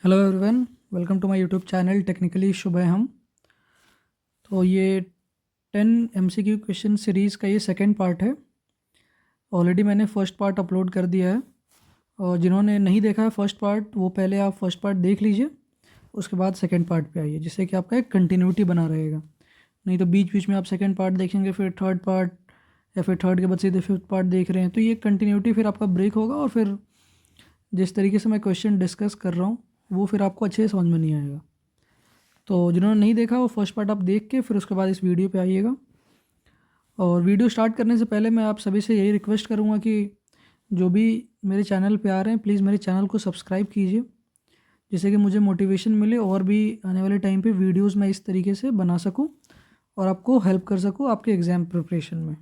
Hello everyone, welcome to my YouTube channel technically Shubham. तो ये 10 MCQ question series का ये सेकंड पार्ट है। ऑलरेडी मैंने फर्स्ट पार्ट अपलोड कर दिया है, और जिन्होंने नहीं देखा है फर्स्ट पार्ट वो पहले आप फर्स्ट पार्ट देख लीजिए, उसके बाद सेकंड पार्ट पे आइए, जिससे कि आपका एक कंटिन्यूटी बना रहेगा। नहीं तो बीच बीच में आप सेकंड पार्ट देखेंगे, फिर थर्ड पार्ट, या फिर थर्ड के बाद सीधे फिफ्थ पार्ट देख रहे हैं, तो ये कंटिन्यूटी फिर आपका ब्रेक होगा, और फिर जिस तरीके से मैं क्वेश्चन डिस्कस कर रहा हूँ वो फिर आपको अच्छे से समझ में नहीं आएगा। तो जिन्होंने नहीं देखा वो फर्स्ट पार्ट आप देख के फिर उसके बाद इस वीडियो पे आइएगा। और वीडियो स्टार्ट करने से पहले मैं आप सभी से यही रिक्वेस्ट करूँगा कि जो भी मेरे चैनल पे आ रहे हैं प्लीज़ मेरे चैनल को सब्सक्राइब कीजिए, जिससे कि मुझे मोटिवेशन मिले और भी आने वाले टाइम पे वीडियोस मैं इस तरीके से बना सकूं और आपको हेल्प कर सकूं आपके एग्ज़ाम प्रिपरेशन में।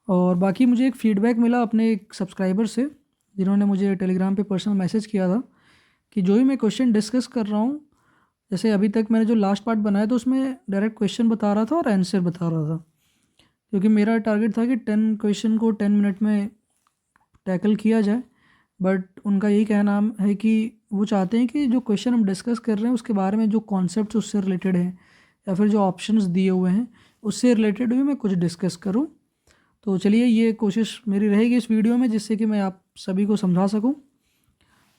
और बाकी मुझे एक फ़ीडबैक मिला अपने एक सब्सक्राइबर से, जिन्होंने मुझे टेलीग्राम पे पर्सनल मैसेज किया था कि जो भी मैं क्वेश्चन डिस्कस कर रहा हूँ, जैसे अभी तक मैंने जो लास्ट पार्ट बनाया तो उसमें डायरेक्ट क्वेश्चन बता रहा था और आंसर बता रहा था, क्योंकि मेरा टारगेट था कि 10 क्वेश्चन को 10 मिनट में टैकल किया जाए। बट उनका यही कहना है कि वो चाहते हैं कि जो क्वेश्चन हम डिस्कस कर रहे हैं उसके बारे में जो कॉन्सेप्ट्स उससे रिलेटेड हैं या फिर जो ऑप्शंस दिए हुए हैं उससे रिलेटेड भी मैं कुछ डिस्कस करूं। तो चलिए, ये कोशिश मेरी रहेगी इस वीडियो में, जिससे कि मैं आप सभी को समझा सकूं।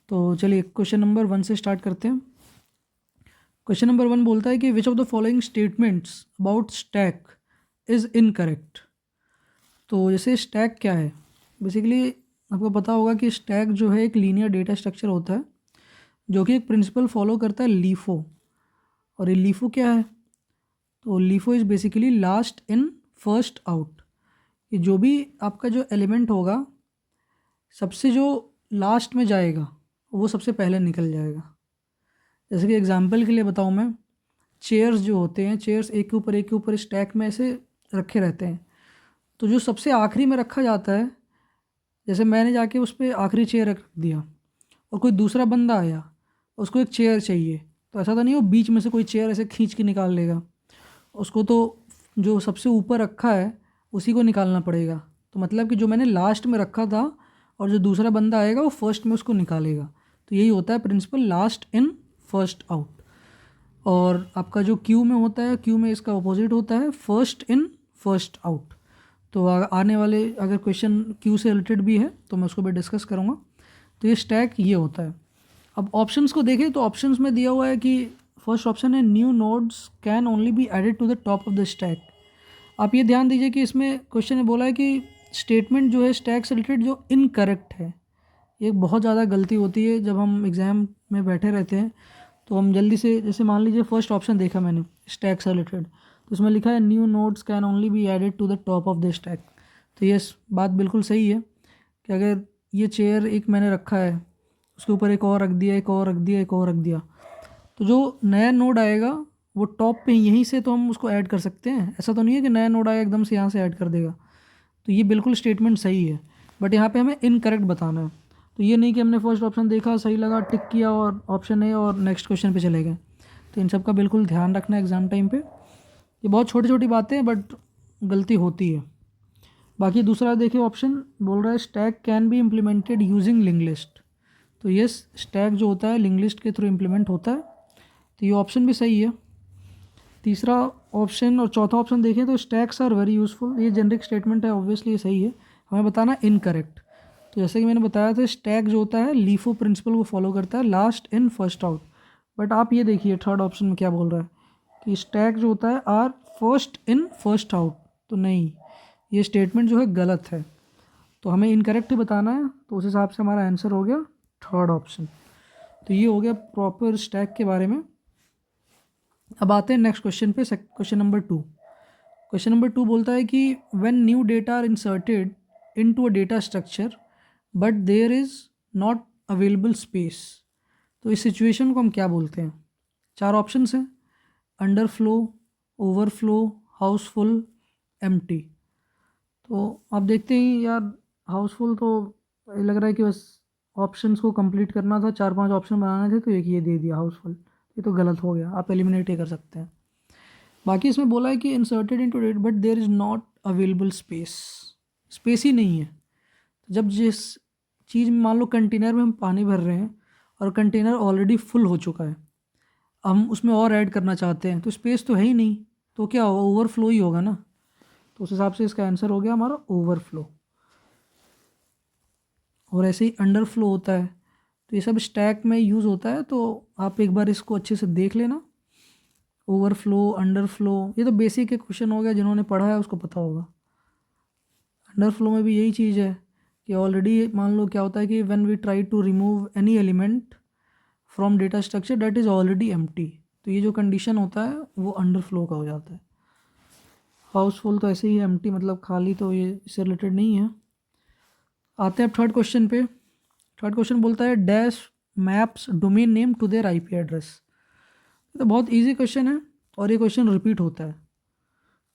तो चलिए क्वेश्चन नंबर 1 से स्टार्ट करते हैं। क्वेश्चन नंबर 1 बोलता है कि विच of the following statements about stack is incorrect. तो जैसे स्टैक क्या है, बेसिकली आपको पता होगा कि स्टैक जो है एक लीनियर डेटा स्ट्रक्चर होता है जो कि एक प्रिंसिपल फॉलो करता है लीफो। और ये लीफो क्या है? तो LIFO is basically last in first out. ये जो भी आपका जो एलिमेंट होगा सबसे जो लास्ट में जाएगा वो सबसे पहले निकल जाएगा। जैसे कि एग्जांपल के लिए बताऊँ मैं, चेयर्स जो होते हैं, चेयर्स एक के ऊपर स्टैक में ऐसे रखे रहते हैं। तो जो सबसे आखिरी में रखा जाता है, जैसे मैंने जाके उस पर आखिरी चेयर रख दिया और कोई दूसरा बंदा आया, उसको एक चेयर चाहिए, तो ऐसा तो नहीं वो बीच में से कोई चेयर ऐसे खींच के निकाल लेगा। उसको तो जो सबसे ऊपर रखा है उसी को निकालना पड़ेगा। तो मतलब कि जो मैंने लास्ट में रखा था और जो दूसरा बंदा आएगा वो फर्स्ट में उसको निकालेगा। तो यही होता है principle, last in first out. और आपका जो क्यू में होता है, क्यू में इसका अपोजिट होता है, फर्स्ट इन फर्स्ट आउट। तो आने वाले अगर क्वेश्चन क्यू से रिलेटेड भी है तो मैं उसको भी डिस्कस करूँगा। तो ये स्टैक ये होता है। अब ऑप्शंस को देखें तो ऑप्शंस में दिया हुआ है कि फर्स्ट ऑप्शन है new nodes can only be added to the top of the stack. आप ये ध्यान दीजिए कि इसमें क्वेश्चन में बोला है कि स्टेटमेंट जो है स्टैक से रिलेटेड जो इनकरेक्ट है। ये बहुत ज़्यादा गलती होती है जब हम एग्ज़ाम में बैठे रहते हैं, तो हम जल्दी से, जैसे मान लीजिए फर्स्ट ऑप्शन देखा मैंने स्टैक से रिलेटेड, तो उसमें लिखा है new nodes can only be added to the top of the stack. तो ये बात बिल्कुल सही है कि अगर ये चेयर एक मैंने रखा है, उसके ऊपर एक और रख दिया, एक और रख दिया, एक और रख दिया, तो जो नया नोड आएगा वो टॉप पे यहीं से तो हम उसको ऐड कर सकते हैं। ऐसा तो नहीं है कि नया नोड आया एकदम से यहाँ से ऐड कर देगा। तो ये बिल्कुल स्टेटमेंट सही है, बट यहाँ पे हमें इनकरेक्ट बताना है। तो ये नहीं कि हमने फर्स्ट ऑप्शन देखा, सही लगा, टिक किया और ऑप्शन है और नेक्स्ट क्वेश्चन पे चले गए। तो इन सब का बिल्कुल ध्यान रखना है एग्ज़ाम टाइम पे। ये बहुत छोटी छोटी बातें हैं बट गलती होती है। बाकी दूसरा देखिए, ऑप्शन बोल रहा है stack can be implemented using link list. तो ये स्टैक जो होता है लिंक लिस्ट के थ्रू इम्प्लीमेंट होता है, तो ये ऑप्शन भी सही है। तीसरा ऑप्शन और चौथा ऑप्शन देखें तो स्टैक्स आर वेरी यूज़फुल, ये जेनरिक स्टेटमेंट है, ऑब्वियसली ये सही है। हमें बताना इनकरेक्ट। तो जैसे कि मैंने बताया था, स्टैक जो होता है लीफो प्रिंसिपल को फॉलो करता है, last in first out. But आप ये देखिए थर्ड ऑप्शन में क्या बोल रहा है कि स्टैक जो होता है are first in first out. तो नहीं, ये स्टेटमेंट जो है गलत है, तो हमें इनकरेक्ट ही बताना है। तो उस हिसाब से हमारा आंसर हो गया थर्ड ऑप्शन। तो ये हो गया प्रॉपर स्टैक के बारे में। अब आते हैं नेक्स्ट क्वेश्चन पे, क्वेश्चन नंबर 2। क्वेश्चन नंबर 2 बोलता है कि when new data are inserted into a data structure but there is not available space. तो इस सिचुएशन को हम क्या बोलते हैं? 4 ऑप्शंस हैं, अंडरफ्लो, ओवरफ्लो, हाउसफुल, एम्प्टी। तो आप देखते ही यार, हाउसफुल तो लग रहा है कि बस ऑप्शंस को कंप्लीट करना था, 4-5 ऑप्शन बनाने थे तो एक ये दे दिया हाउसफुल। ये तो गलत हो गया, आप एलिमिनेट ही कर सकते हैं। बाकी इसमें बोला है कि inserted into data but there is not available space. Space ही नहीं है। तो जब जिस चीज़ में मान लो कंटेनर में हम पानी भर रहे हैं और कंटेनर ऑलरेडी फुल हो चुका है, हम उसमें और ऐड करना चाहते हैं तो स्पेस तो है ही नहीं, तो क्या होगा, ओवरफ्लो ही होगा ना। तो उस हिसाब से इसका आंसर हो गया हमारा ओवरफ्लो। और ऐसे ही अंडरफ्लो होता है, तो ये सब स्टैक में यूज़ होता है, तो आप एक बार इसको अच्छे से देख लेना। ओवरफ्लो, अंडरफ्लो, ये तो बेसिक एक क्वेश्चन हो गया, जिन्होंने पढ़ा है उसको पता होगा। अंडरफ्लो में भी यही चीज़ है कि ऑलरेडी मान लो क्या होता है कि when we try to remove any element from data structure that is already empty, तो ये जो कंडीशन होता है वो अंडरफ्लो का हो जाता है। हाउसफुल तो ऐसे ही एम्प्टी, मतलब खाली, तो ये इससे रिलेटेड नहीं है। आते हैं अब थर्ड क्वेश्चन पे। थर्ड क्वेश्चन बोलता है dash maps domain name to their IP address. तो बहुत इजी क्वेश्चन है और ये क्वेश्चन रिपीट होता है।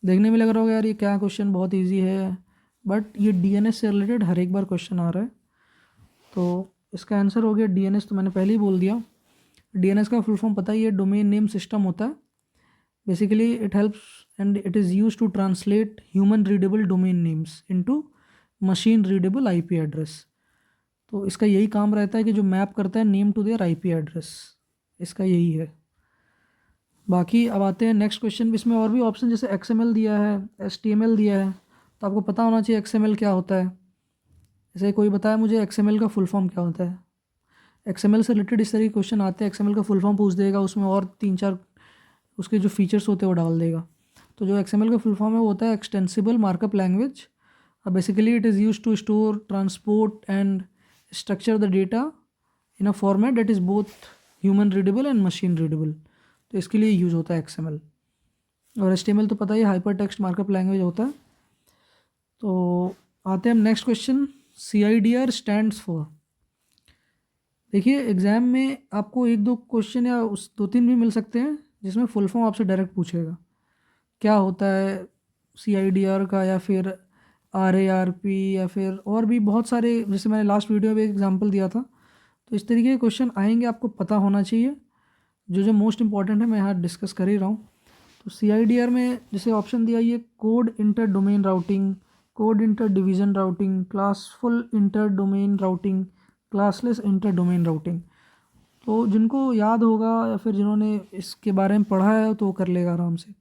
देखने में लग रहा होगा यार ये क्या क्वेश्चन, बहुत इजी है, बट ये डीएनएस से रिलेटेड हर एक बार क्वेश्चन आ रहा है। तो इसका आंसर हो गया डीएनएस, तो मैंने पहले ही बोल दिया। डीएनएस का फुल फॉर्म पता ही है, डोमेन नेम सिस्टम होता है। Basically it helps and it is use to translate human readable domain names into machine readable IP address. तो इसका यही काम रहता है कि जो मैप करता है name to their IP address, इसका यही है। बाकी अब आते हैं नेक्स्ट क्वेश्चन। इसमें और भी ऑप्शन जैसे एक्सएमएल दिया है, एचटीएमएल दिया है, तो आपको पता होना चाहिए एक्सएमएल क्या होता है। जैसे कोई बताया मुझे एक्सएमएल का फुल फॉर्म क्या होता है। एक्सएमएल से रिलेटेड इस तरह के क्वेश्चन आते हैं, एक्सएमएल का फुल फॉर्म पूछ देगा, उसमें और 3-4 उसके जो फीचर्स होते हैं वो डाल देगा। तो जो एक्सएमएल का फुल फॉर्म है वो होता है extensible markup language. Basically it is use to store, transport and structure the data in a format that is both human readable and machine readable. तो इसके लिए यूज़ होता है एक्सएमएल। और एचटीएमएल तो पता ही हाइपर टेक्स्ट मार्कअप लैंग्वेज होता है। तो आते हैं हम next question. CIDR stands for. देखिए एग्ज़ाम में आपको 1-2 क्वेश्चन या उस 2-3 भी मिल सकते हैं जिसमें फुल फॉर्म आपसे डायरेक्ट पूछेगा क्या होता है CIDR का, या फिर RARP, या फिर और भी बहुत सारे, जैसे मैंने लास्ट वीडियो में एक एग्जांपल दिया था। तो इस तरीके के क्वेश्चन आएंगे, आपको पता होना चाहिए। जो जो मोस्ट इंपॉर्टेंट है मैं यहाँ डिस्कस कर ही रहा हूँ। तो CIDR में जैसे ऑप्शन दिया, ये code inter domain routing, code inter division routing, classful inter domain routing, classless inter domain routing. तो जिनको याद होगा या फिर जिन्होंने इसके बारे में पढ़ा है तो वो कर लेगा आराम से।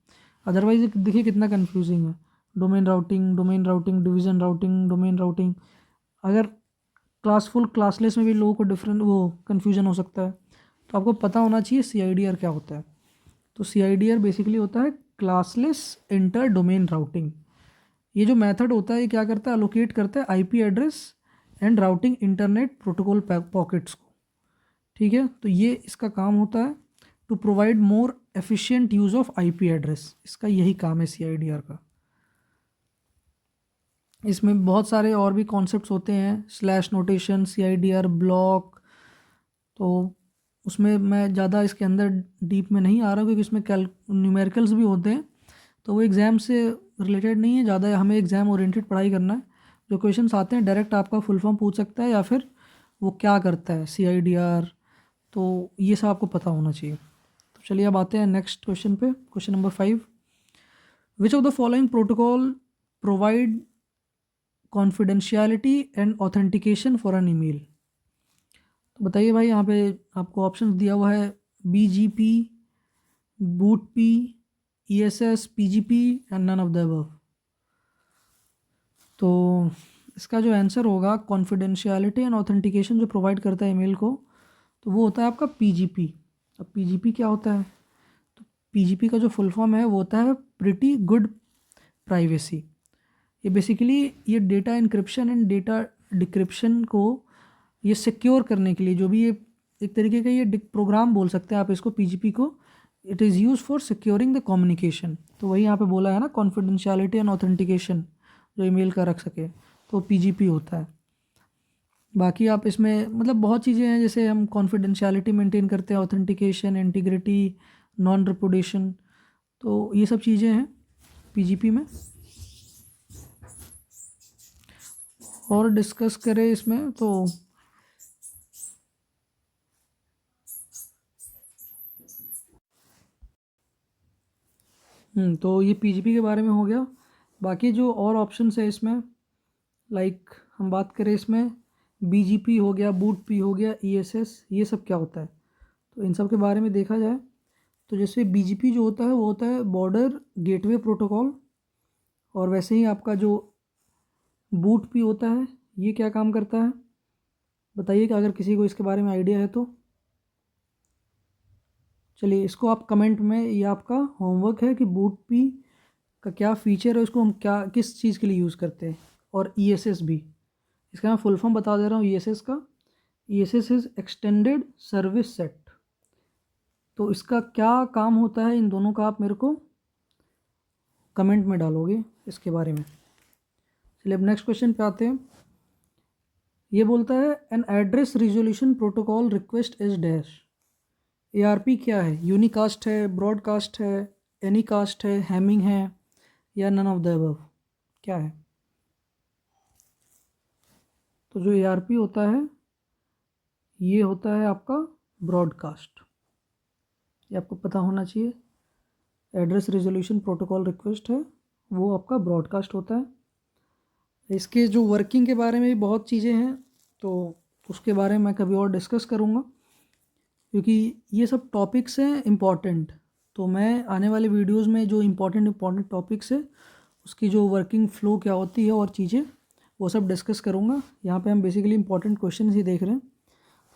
अदरवाइज देखिए कितना कन्फ्यूजिंग है, domain routing, domain routing, division routing, domain routing. अगर क्लासफुल क्लासलेस में भी लोगों को डिफरेंट वो कन्फ्यूजन हो सकता है, तो आपको पता होना चाहिए CIDR क्या होता है। तो CIDR बेसिकली होता है क्लासलेस इंटर डोमेन राउटिंग। ये जो मेथड होता है ये क्या करता है, अलोकेट करता है IP address and routing internet protocol packets को। ठीक है, तो ये इसका काम होता है to provide more efficient use of IP address, इसका यही काम है CIDR का। इसमें बहुत सारे और भी कॉन्सेप्ट्स होते हैं, स्लैश नोटेशन, CIDR ब्लॉक। तो उसमें मैं ज़्यादा इसके अंदर डीप में नहीं आ रहा क्योंकि इसमें न्यूमेरिकल्स भी होते हैं, तो वो एग्ज़ाम से रिलेटेड नहीं है ज़्यादा, हमें एग्ज़ाम ओरिएंटेड पढ़ाई करना है। जो क्वेश्चंस आते हैं डायरेक्ट आपका फुल फॉर्म पूछ सकता है या फिर वो क्या करता है CIDR, तो ये सब आपको पता होना चाहिए। तो चलिए अब आते हैं नेक्स्ट क्वेश्चन पे, question number 5। Which of the following protocol provide confidentiality and authentication for an email. तो बताइए भाई, यहाँ पे आपको ऑप्शन दिया हुआ है BGP, BOOTP, ESS, PGP and none of the above. तो इसका जो आंसर होगा, कॉन्फिडेंशियलिटी एंड ऑथेंटिकेशन जो प्रोवाइड करता है ईमेल को, तो वो होता है आपका PGP। अब PGP क्या होता है, तो PGP का जो फुल फॉर्म है वो होता है प्रिटी गुड प्राइवेसी। ये बेसिकली ये data encryption and data decryption को ये सिक्योर करने के लिए, जो भी ये एक तरीके का ये प्रोग्राम बोल सकते हैं आप इसको, PGP को, it is use for securing the communication. तो वही यहाँ पे बोला है ना, कॉन्फिडेंशियलिटी एंड ऑथेंटिकेशन जो ईमेल का रख सके, तो PGP होता है। बाकी आप इसमें मतलब बहुत चीज़ें हैं, जैसे हम कॉन्फिडेंशियलिटी मेंटेन करते हैं, ऑथेंटिकेशन, इंटीग्रिटी, नॉन रिपुडेशन, तो ये सब चीज़ें हैं PGP में। और डिस्कस करें इसमें तो तो ये PGP के बारे में हो गया। बाकी जो और ऑप्शंस है इसमें, लाइक हम बात करें इसमें BGP हो गया, बूट पी हो गया, ESS, ये सब क्या होता है। तो इन सब के बारे में देखा जाए तो जैसे BGP जो होता है वो होता है बॉर्डर गेटवे प्रोटोकॉल, और वैसे ही आपका जो बूट पी होता है ये क्या काम करता है बताइए कि अगर किसी को इसके बारे में आइडिया है तो। चलिए इसको आप कमेंट में, ये आपका होमवर्क है कि बूट पी का क्या फ़ीचर है, उसको हम क्या किस चीज़ के लिए यूज़ करते हैं। और ESS भी, इसका मैं फुल फॉर्म बता दे रहा हूँ ESS का। ESS is extended service set. तो इसका क्या काम होता है इन दोनों का, आप मेरे को कमेंट में डालोगे इसके बारे में। चलिए अब नेक्स्ट क्वेश्चन पे आते हैं। ये बोलता है an address resolution protocol request is dash. ARP क्या है, यूनिकास्ट है, ब्रॉडकास्ट है, एनीकास्ट है, हैमिंग है, या नन ऑफ द अबव, क्या है। तो जो ARP होता है ये होता है आपका ब्रॉडकास्ट, ये आपको पता होना चाहिए। एड्रेस रिजोल्यूशन प्रोटोकॉल रिक्वेस्ट है वो आपका ब्रॉडकास्ट होता है। इसके जो वर्किंग के बारे में भी बहुत चीज़ें हैं, तो उसके बारे में मैं कभी और डिस्कस करूँगा, क्योंकि ये सब टॉपिक्स हैं इम्पॉर्टेंट। तो मैं आने वाले वीडियोस में जो इम्पॉर्टेंट टॉपिक्स है उसकी जो वर्किंग फ़्लो क्या होती है और चीज़ें वो सब डिस्कस करूँगा। यहाँ पे हम बेसिकली इंपॉर्टेंट क्वेश्चन ही देख रहे हैं।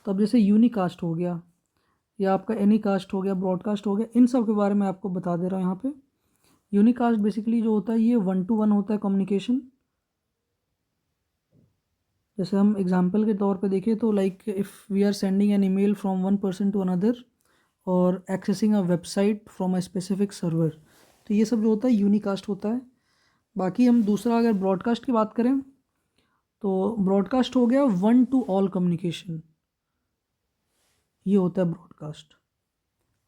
तो अब जैसे यूनिकास्ट हो गया या आपका एनीकास्ट हो गया, ब्रॉडकास्ट हो गया, इन सब के बारे में आपको बता दे रहा हूँ यहाँ पे। यूनिकास्ट बेसिकली जो होता है ये 1 to 1 होता है कम्युनिकेशन। जैसे हम एग्जांपल के तौर पे देखें तो like if we are sending an email from one person to another or accessing a website from a specific server, तो ये सब जो होता है यूनिकास्ट होता है। बाकी हम दूसरा अगर ब्रॉडकास्ट की बात करें तो ब्रॉडकास्ट हो गया 1 to all कम्युनिकेशन, ये होता है ब्रॉडकास्ट।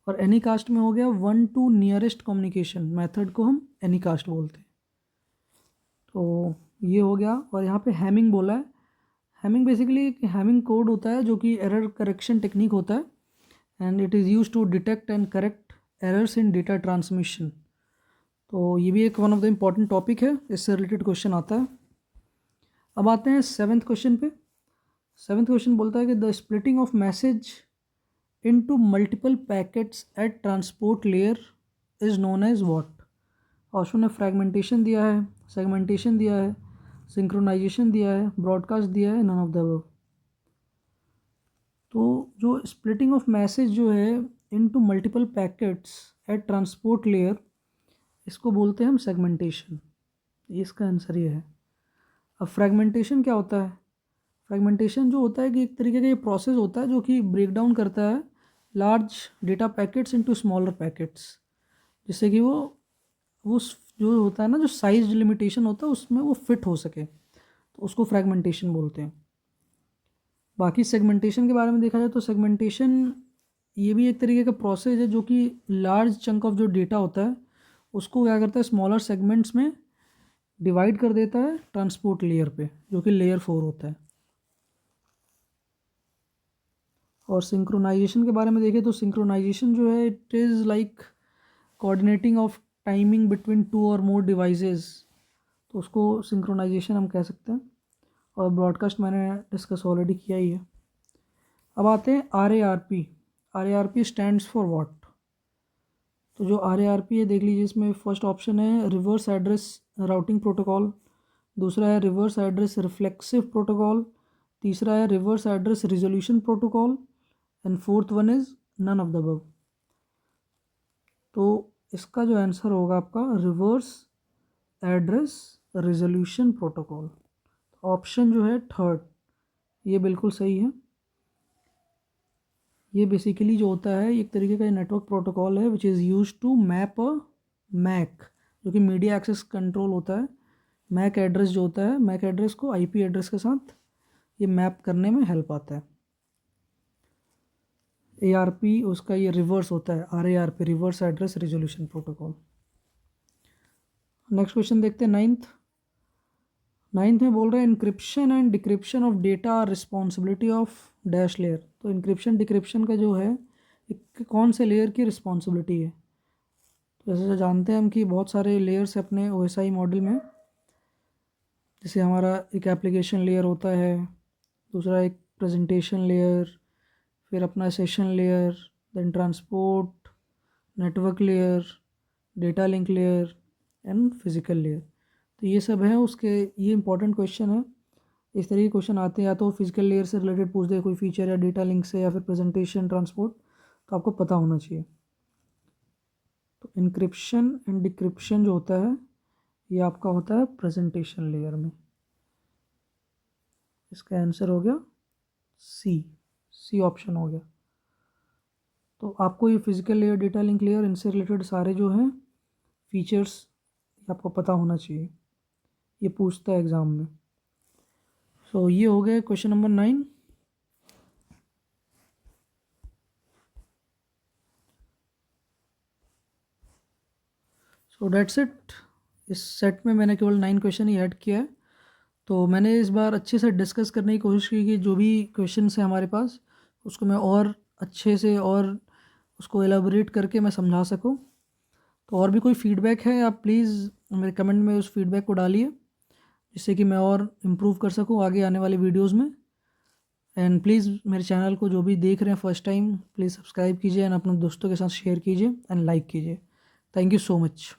और एनीकास्ट में हो गया 1 to नियरेस्ट कम्युनिकेशन मेथड को हम एनीकास्ट बोलते हैं। तो ये हो गया। और यहाँ पे हैमिंग बोला है। हैमिंग बेसिकली एक हैमिंग कोड होता है जो कि एरर करेक्शन टेक्निक होता है, and it is use to detect and correct errors in data transmission. तो ये भी एक one of the important topic है, इससे रिलेटेड क्वेश्चन आता है। अब आते हैं 7th क्वेश्चन पे। 7th क्वेश्चन बोलता है कि the splitting of message into multiple packets at transport layer is known as what. Option ने फ्रैगमेंटेशन दिया है, सेगमेंटेशन दिया है, सिंक्रोनाइजेशन दिया है, ब्रॉडकास्ट दिया है, नन ऑफ द अबव। तो जो स्प्लिटिंग ऑफ मैसेज जो है into multiple packets at transport layer, इसको बोलते हैं हम सेगमेंटेशन। इसका आंसर ये है। अब फ्रैगमेंटेशन क्या होता है। फ्रैगमेंटेशन जो होता है कि एक तरीके का ये प्रोसेस होता है जो कि ब्रेक डाउन करता है large data packets into smaller packets, जिससे कि वो जो होता है ना, जो साइज लिमिटेशन होता है उसमें वो फिट हो सके, तो उसको फ्रैगमेंटेशन बोलते हैं। बाकी सेगमेंटेशन के बारे में देखा जाए तो सेगमेंटेशन ये भी एक तरीके का प्रोसेस है जो कि लार्ज चंक ऑफ जो डेटा होता है उसको क्या करता है स्मॉलर सेगमेंट्स में डिवाइड कर देता है ट्रांसपोर्ट लेयर पे, जो कि लेयर 4 होता है। और सिंक्रोनाइजेशन के बारे में देखें तो सिंक्रोनाइजेशन जो है it is like coordinating of timing between 2 और मोर डिवाइसेस, तो उसको सिंक्रोनाइजेशन हम कह सकते हैं। और ब्रॉडकास्ट मैंने डिस्कस ऑलरेडी किया ही है। अब आते हैं RARP। RARP stands for what. तो जो RARP है देख लीजिए, इसमें फर्स्ट ऑप्शन है रिवर्स एड्रेस राउटिंग प्रोटोकॉल, दूसरा है रिवर्स एड्रेस रिफ्लेक्सिव प्रोटोकॉल, तीसरा है reverse address resolution protocol, and fourth one is none of the above. तो इसका जो आंसर होगा आपका reverse address resolution protocol, option जो है थर्ड, ये बिल्कुल सही है। ये बेसिकली जो होता है एक तरीके का नेटवर्क प्रोटोकॉल है which is use to map a MAC, जो कि मीडिया एक्सेस कंट्रोल होता है। मैक एड्रेस जो होता है, मैक एड्रेस को IP एड्रेस के साथ ये मैप करने में हेल्प आता है। ARP उसका ये रिवर्स होता है, RARP reverse address resolution protocol. Next question देखते हैं 9th में बोल रहे हैं encryption and decryption of data are responsibility of dash layer. तो इंक्रिप्शन डिक्रिप्शन का जो है कौन से लेयर की रिस्पॉन्सिबिलिटी है। तो जैसे जानते हैं हम कि बहुत सारे लेयर्स हैं अपने OSI मॉडल में। जैसे हमारा एक एप्लीकेशन लेयर होता है, दूसरा एक प्रेजेंटेशन लेयर, फिर अपना session layer, then transport, network layer, data link layer and physical layer. तो ये सब है उसके, ये इंपॉर्टेंट क्वेश्चन है। इस तरह के क्वेश्चन आते हैं, या तो फिजिकल लेयर से रिलेटेड पूछ दे कोई फीचर, या डेटा लिंक से, या फिर प्रेजेंटेशन, ट्रांसपोर्ट, तो आपको पता होना चाहिए। तो इंक्रिप्शन एंड डिक्रिप्शन जो होता है ये आपका होता है प्रेजेंटेशन लेयर में। इसका आंसर हो गया सी ऑप्शन हो गया। तो आपको ये physical layer, data link layer, इनसे रिलेटेड सारे जो हैं फीचर्स आपको पता होना चाहिए, ये पूछता है एग्ज़ाम में। सो ये हो गया question number 9। So that's it. इस सेट में मैंने केवल 9 क्वेश्चन ही ऐड किया है। तो मैंने इस बार अच्छे से डिस्कस करने की कोशिश की कि जो भी क्वेश्चन है हमारे पास उसको मैं और अच्छे से और उसको एलाबोरेट करके मैं समझा सकूं। तो और भी कोई फीडबैक है आप प्लीज़ मेरे कमेंट में उस फीडबैक को डालिए, जिससे कि मैं और इम्प्रूव कर सकूं आगे आने वाली वीडियोस में। एंड प्लीज़ मेरे चैनल को जो भी देख रहे हैं फर्स्ट टाइम, प्लीज़ सब्सक्राइब कीजिए एंड अपने दोस्तों के साथ शेयर कीजिए एंड लाइक कीजिए। Thank you so much.